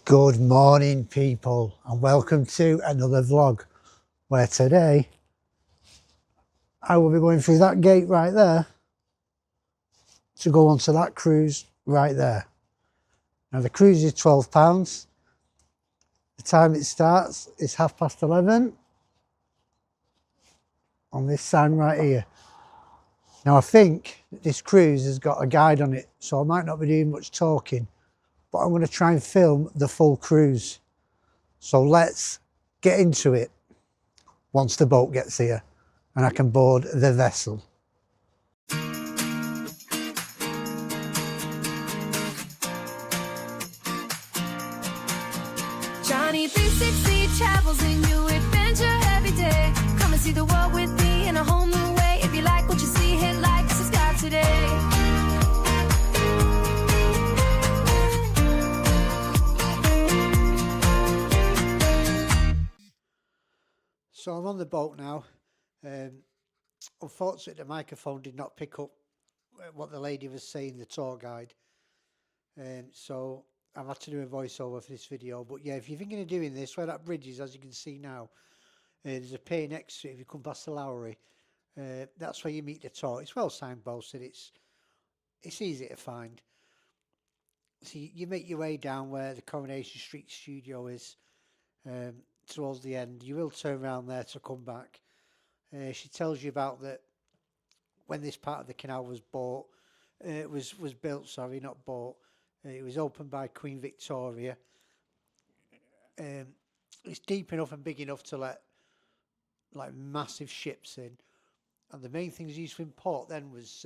Good morning, people, and welcome to another vlog where today I will be going through that gate right there to go onto that cruise right there. Now the cruise is £12. The time it starts is 11:30 on this sign right here. Now I think that this cruise has got a guide on it, so I might not be doing much talking, but I'm going to try and film the full cruise. So let's get into it once the boat gets here and I can board the vessel. Johnny 360 travels in your adventure every day. Come and see the world with me in a whole new way. If you like what you see, hit like, subscribe today. So I'm on the boat now. Unfortunately, the microphone did not pick up what the lady was saying, the tour guide. So I've had to do a voiceover for this video. But yeah, if you're thinking of doing this, where that bridge is, as you can see now, there's a pier next to it. If you come past the Lowry, that's where you meet the tour. It's well signposted. It's easy to find. So you make your way down where the Coronation Street studio is. Towards the end, you will turn around there to come back. She tells you about that when this part of the canal was bought, was built. Sorry, not bought. It was opened by Queen Victoria. It's deep enough and big enough to let like massive ships in. And the main things used to import then was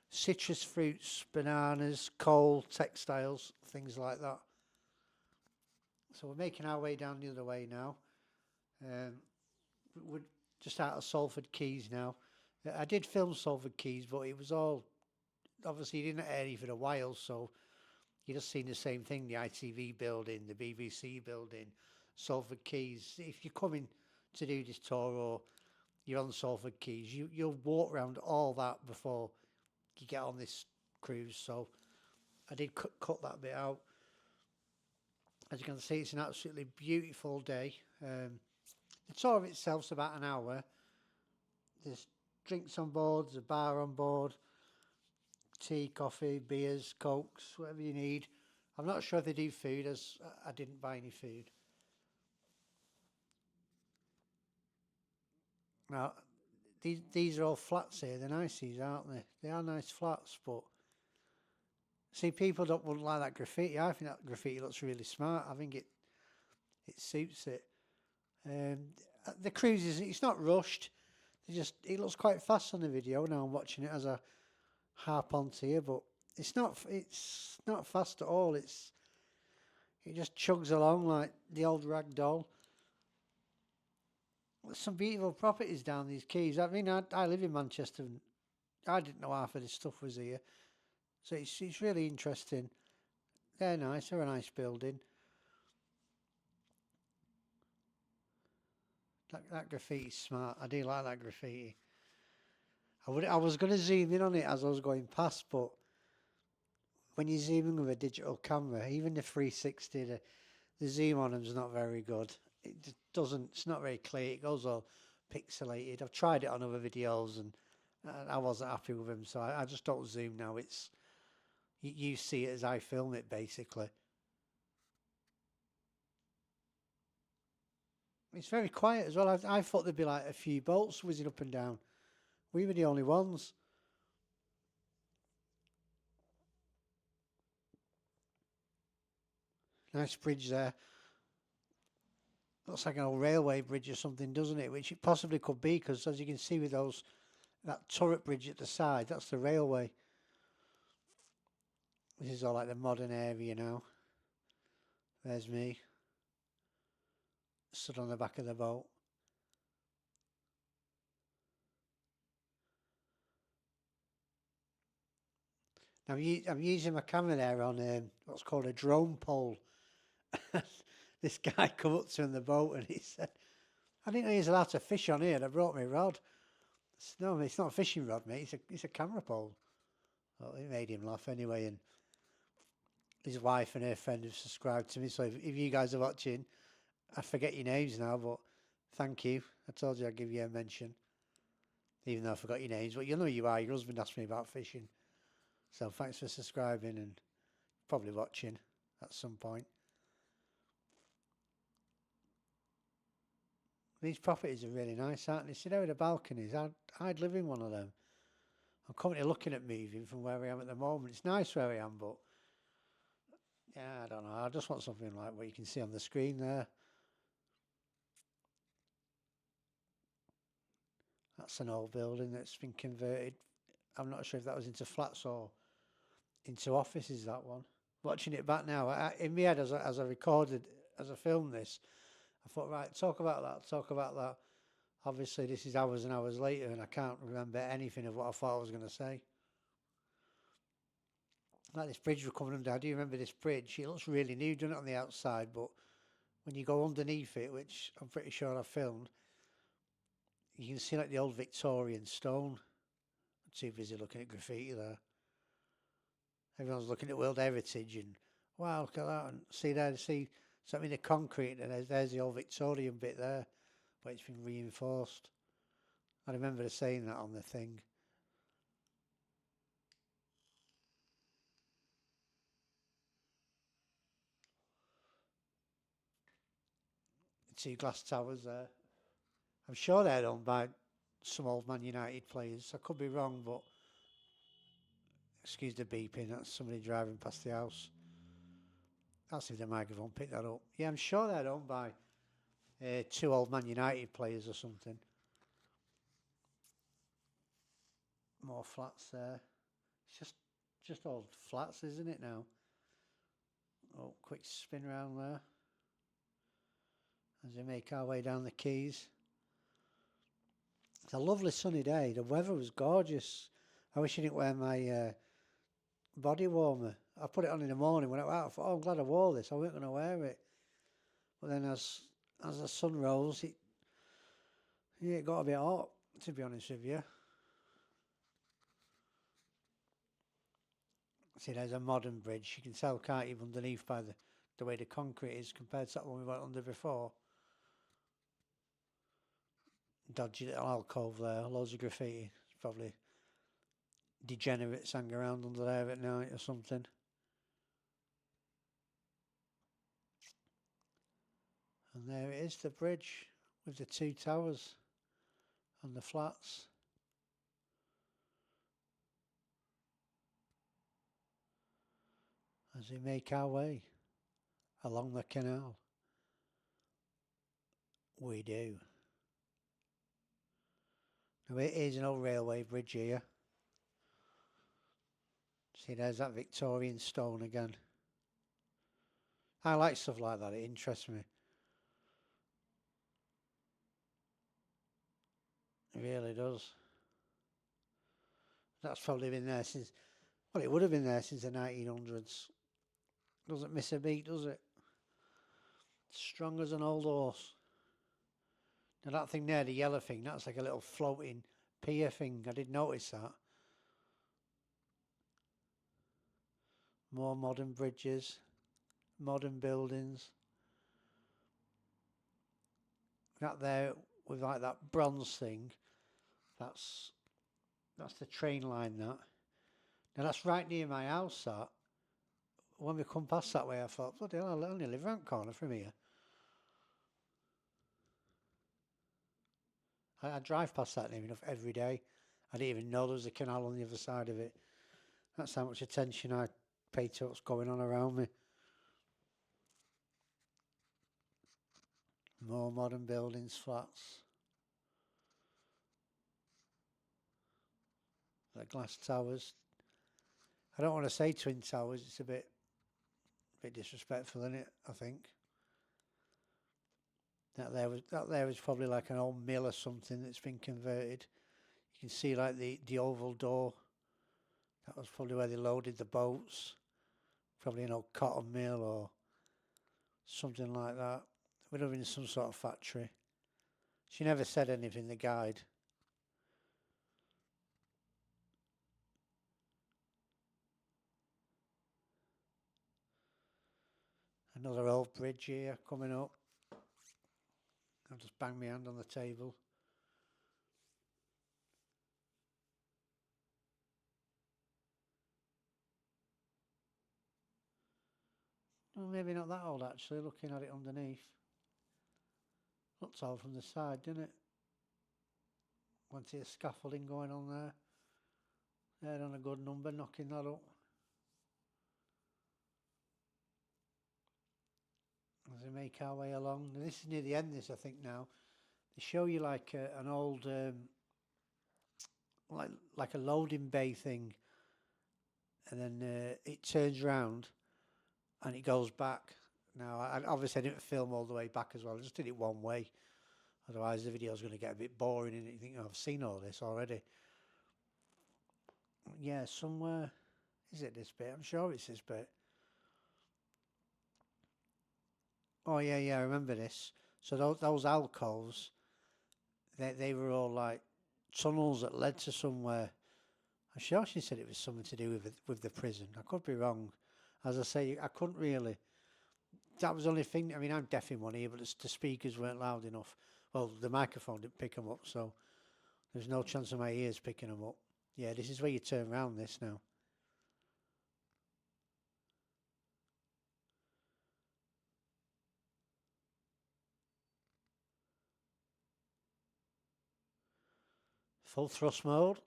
citrus fruits, bananas, coal, textiles, things like that. So we're making our way down the other way now. We're just out of Salford Quays now. I did film Salford Quays, but it was all, obviously it didn't air for a while, so you just seen the same thing, the ITV building, the BBC building, Salford Quays. If you're coming to do this tour or you're on Salford Quays, you'll walk around all that before you get on this cruise, so I did cut that bit out. As you can see, it's an absolutely beautiful day. The tour itself's about an hour. There's drinks on board, there's a bar on board, tea, coffee, beers, cokes, whatever you need. I'm not sure if they do food, as I didn't buy any food. Now, these are all flats here. They're nice, these, aren't they? They are nice flats, but see, people wouldn't like that graffiti. I think that graffiti looks really smart. I think it suits it. The cruise it's not rushed. It looks quite fast on the video. Now I'm watching it as I harp onto here, but it's not fast at all. It just chugs along like the old rag doll. There's some beautiful properties down these quays. I mean, I live in Manchester and I didn't know half of this stuff was here. So it's really interesting. They're nice. They're a nice building. That graffiti's smart. I do like that graffiti. I was going to zoom in on it as I was going past, but when you zoom in with a digital camera, even the 360, the zoom on them's not very good. It just doesn't. It's not very clear. It goes all pixelated. I've tried it on other videos and I wasn't happy with them, so I just don't zoom now. You see it as I film it, basically. It's very quiet as well. I thought there'd be like a few boats whizzing up and down. We were the only ones. Nice bridge there. Looks like an old railway bridge or something, doesn't it? Which it possibly could be, because as you can see with that turret bridge at the side, that's the railway. This is all like the modern area now. There's me, stood on the back of the boat. Now I'm using my camera there on what's called a drone pole. This guy come up to me in the boat and he said, "I didn't know you was allowed to fish on here." And I brought my rod. No, it's not a fishing rod, mate. It's a camera pole. Well, it made him laugh anyway, and his wife and her friend have subscribed to me. So if you guys are watching, I forget your names now, but thank you. I told you I'd give you a mention, even though I forgot your names. But you know who you are. Your husband asked me about fishing. So thanks for subscribing and probably watching at some point. These properties are really nice, aren't they? See there with the balconies. I'd live in one of them. I'm currently looking at moving from where I am at the moment. It's nice where I am, but yeah, I don't know. I just want something like what you can see on the screen there. That's an old building that's been converted. I'm not sure if that was into flats or into offices, that one. Watching it back now, in my head as I recorded, as I filmed this, I thought, right, talk about that. Obviously, this is hours and hours later, and I can't remember anything of what I thought I was going to say. Like this bridge we're coming under. Do you remember this bridge? It looks really new, doesn't it, on the outside, but when you go underneath it, which I'm pretty sure I filmed, you can see like the old Victorian stone. I'm too busy looking at graffiti there. Everyone's looking at World Heritage and wow, look at that, and see something in the concrete, and there's the old Victorian bit there, but it's been reinforced. I remember saying that on the thing. The two glass towers there. I'm sure they're owned by some old Man United players. I could be wrong, but excuse the beeping. That's somebody driving past the house. I'll see if the microphone picked that up. Yeah, I'm sure they're owned by two old Man United players or something. More flats there. It's just old flats, isn't it now? Oh, quick spin round there. As we make our way down the quays. It's a lovely sunny day. The weather was gorgeous. I wish I didn't wear my body warmer. I put it on in the morning when I went out. I thought, oh, I'm glad I wore this. I wasn't going to wear it. But then as the sun rose, it got a bit hot, to be honest with you. See, there's a modern bridge. You can tell, can't you, underneath by the way the concrete is compared to that one we went under before. Dodgy little alcove there, loads of graffiti. It's probably degenerates hang around under there at night or something. And there it is, the bridge with the two towers and the flats. As we make our way along the canal. We do. Now it is an old railway bridge here. See, there's that Victorian stone again. I like stuff like that, it interests me. It really does. That's probably been there since, well, it would have been there since the 1900s. Doesn't miss a beat, does it? Strong as an old horse. Now that thing there, the yellow thing, that's like a little floating pier thing. I did notice that. More modern bridges, modern buildings. That there with like that bronze thing, that's the train line, that. Now that's right near my house, that. When we come past that way, I thought, bloody hell, I only live around the corner from here. I drive past that near enough every day. I didn't even know there was a canal on the other side of it. That's how much attention I pay to what's going on around me. More modern buildings, flats. The glass towers. I don't want to say twin towers, it's a bit disrespectful, isn't it, I think. That there was probably like an old mill or something that's been converted. You can see like the oval door. That was probably where they loaded the boats. Probably an old cotton mill or something like that. Would have been some sort of factory. She never said anything, the guide. Another old bridge here coming up. I'll just bang my hand on the table. Well, maybe not that old actually, looking at it underneath. Looked old from the side, didn't it? Plenty of scaffolding going on there. They're on a good number, knocking that up. As we make our way along, and this is near the end. This I think now they show you like an old, like a loading bay thing, and then it turns round and it goes back. Now, obviously I didn't film all the way back as well. I just did it one way. Otherwise, the video's going to get a bit boring, and you think, oh, I've seen all this already. Yeah, somewhere is it this bit? I'm sure it's this bit. Oh yeah, I remember this. So those alcoves, they were all like tunnels that led to somewhere. I'm sure she said it was something to do with the prison. I could be wrong. As I say, I couldn't really. That was the only thing. I mean, I'm deaf in one ear, but the speakers weren't loud enough. Well, the microphone didn't pick them up, so there's no chance of my ears picking them up. Yeah, this is where you turn around this now. Full thrust mode.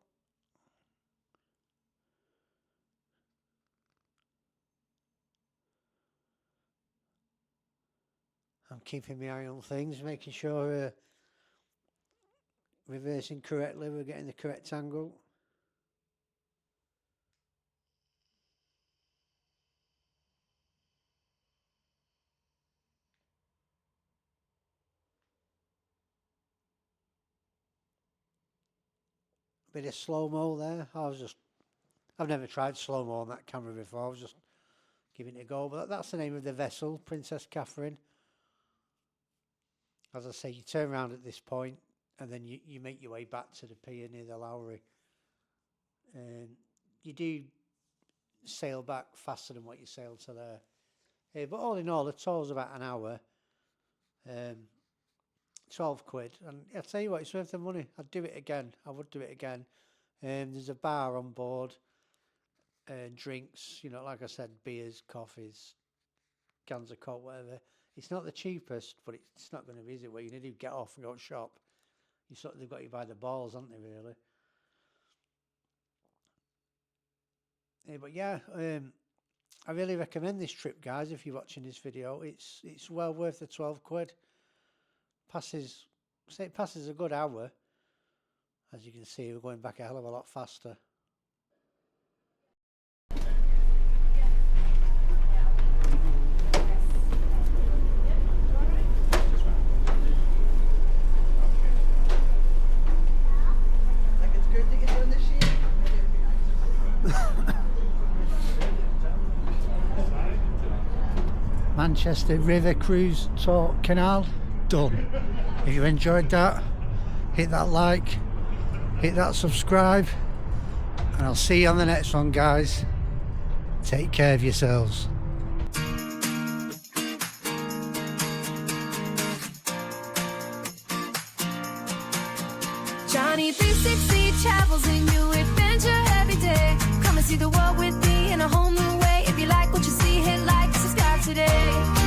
I'm keeping my eye on things, making sure reversing correctly, we're getting the correct angle. Bit of slow-mo there. I've never tried slow-mo on that camera before. I was just giving it a go. But that's the name of the vessel, Princess Catherine. As I say, you turn around at this point, and then you make your way back to the pier near the Lowry. You do sail back faster than what you sailed to there. But all in all, the tour's about an hour. 12 quid. And I'll tell you what, it's worth the money. I'd do it again. I would do it again. There's a bar on board. Drinks, like I said, beers, coffees, cans of Coke, whatever. It's not the cheapest, but it's not going to be, is it? What you need to do, get off and go and shop. They've got you by the balls, haven't they, really? But yeah, I really recommend this trip, guys. If you're watching this video, it's well worth the 12 quid. It passes a good hour. As you can see, we're going back a hell of a lot faster. Manchester River Cruise Tour Canal done. If you enjoyed that, hit that like, hit that subscribe, and I'll see you on the next one, guys. Take care of yourselves. Johnny 360 travels in your adventure every day. Come and see the world with me in a whole new way. If you like what you see, hit like, subscribe today.